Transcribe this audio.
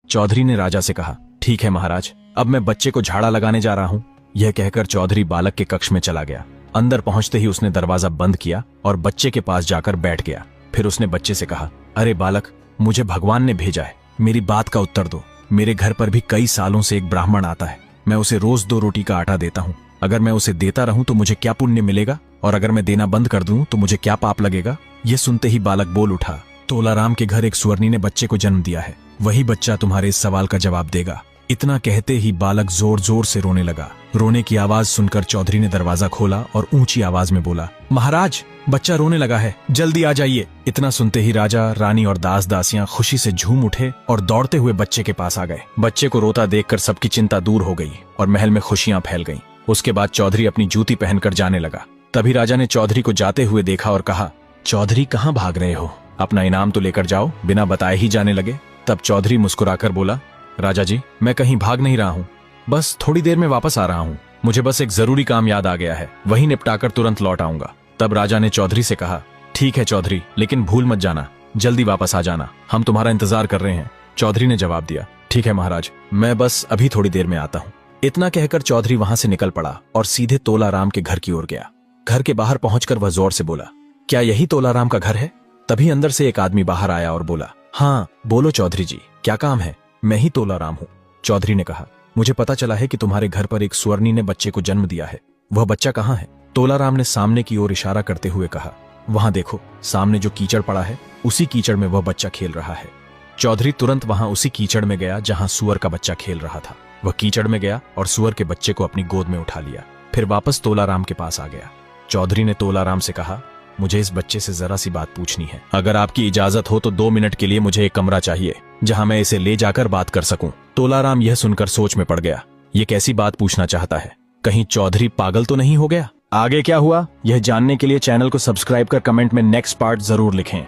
चौधरी ने राजा से कहा, ठीक है महाराज, अब मैं बच्चे को झाड़ा लगाने जा रहा हूँ। यह कहकर चौधरी बालक के कक्ष में चला गया। अंदर पहुंचते ही उसने दरवाजा बंद किया और बच्चे के पास जाकर बैठ गया। फिर उसने बच्चे से कहा, अरे बालक, मुझे भगवान ने भेजा है, मेरी बात का उत्तर दो। मेरे घर पर भी कई सालों से एक ब्राह्मण आता है, मैं उसे रोज 2 रोटी का आटा देता हूँ। अगर मैं उसे देता रहूं तो मुझे क्या पुण्य मिलेगा, और अगर मैं देना बंद कर दूं तो मुझे क्या पाप लगेगा। ये सुनते ही बालक बोल उठा, तोलाराम के घर एक सुअरनी ने बच्चे को जन्म दिया है, वही बच्चा तुम्हारे इस सवाल का जवाब देगा। इतना कहते ही बालक जोर जोर से रोने लगा। रोने की आवाज सुनकर चौधरी ने दरवाजा खोला और ऊंची आवाज में बोला, महाराज, बच्चा रोने लगा है, जल्दी आ जाइए। इतना सुनते ही राजा, रानी और दास दासियां खुशी से झूम उठे और दौड़ते हुए बच्चे के पास आ गए। बच्चे को रोता देखकर सबकी चिंता दूर हो गई और महल में खुशियां फैल गईं। उसके बाद चौधरी अपनी जूती पहनकर जाने लगा। तभी राजा ने चौधरी को जाते हुए देखा और कहा, चौधरी कहाँ भाग रहे हो, अपना इनाम तो लेकर जाओ, बिना बताए ही जाने लगे। तब चौधरी मुस्कुराकर बोला, राजा जी, मैं कहीं भाग नहीं रहा हूँ, बस थोड़ी देर में वापस आ रहा हूँ। मुझे बस एक जरूरी काम याद आ गया है, वही निपटाकर तुरंत लौट आऊंगा। तब राजा ने चौधरी से कहा, ठीक है चौधरी, लेकिन भूल मत जाना, जल्दी वापस आ जाना, हम तुम्हारा इंतजार कर रहे हैं। चौधरी ने जवाब दिया, ठीक है महाराज, मैं बस अभी थोड़ी देर में आता हूँ। इतना कहकर चौधरी वहां से निकल पड़ा और सीधे तोलाराम के घर की ओर गया। घर के बाहर पहुंचकर वह जोर से बोला, क्या यही तोलाराम का घर है? तभी अंदर से एक आदमी बाहर आया और बोला, हाँ बोलो चौधरी जी, क्या काम है? मैं ही तोलाराम हूँ। चौधरी ने कहा, मुझे पता चला है कि तुम्हारे घर पर एक सुअरनी ने बच्चे को जन्म दिया है, वह बच्चा कहाँ है? तोलाराम ने सामने की ओर इशारा करते हुए कहा, वहां देखो, सामने जो कीचड़ पड़ा है, उसी कीचड़ में वह बच्चा खेल रहा है। चौधरी तुरंत वहां उसी कीचड़ में गया जहां सुअर का बच्चा खेल रहा था। वह कीचड़ में गया और सुअर के बच्चे को अपनी गोद में उठा लिया, फिर वापस तोलाराम के पास आ गया। चौधरी ने तोलाराम से कहा, मुझे इस बच्चे से जरा सी बात पूछनी है, अगर आपकी इजाजत हो तो 2 मिनट के लिए मुझे एक कमरा चाहिए जहां मैं इसे ले जाकर बात कर सकूं। तोलाराम यह सुनकर सोच में पड़ गया, ये कैसी बात पूछना चाहता है, कहीं चौधरी पागल तो नहीं हो गया? आगे क्या हुआ, यह जानने के लिए चैनल को सब्सक्राइब कर कमेंट में नेक्स्ट पार्ट जरूर लिखें।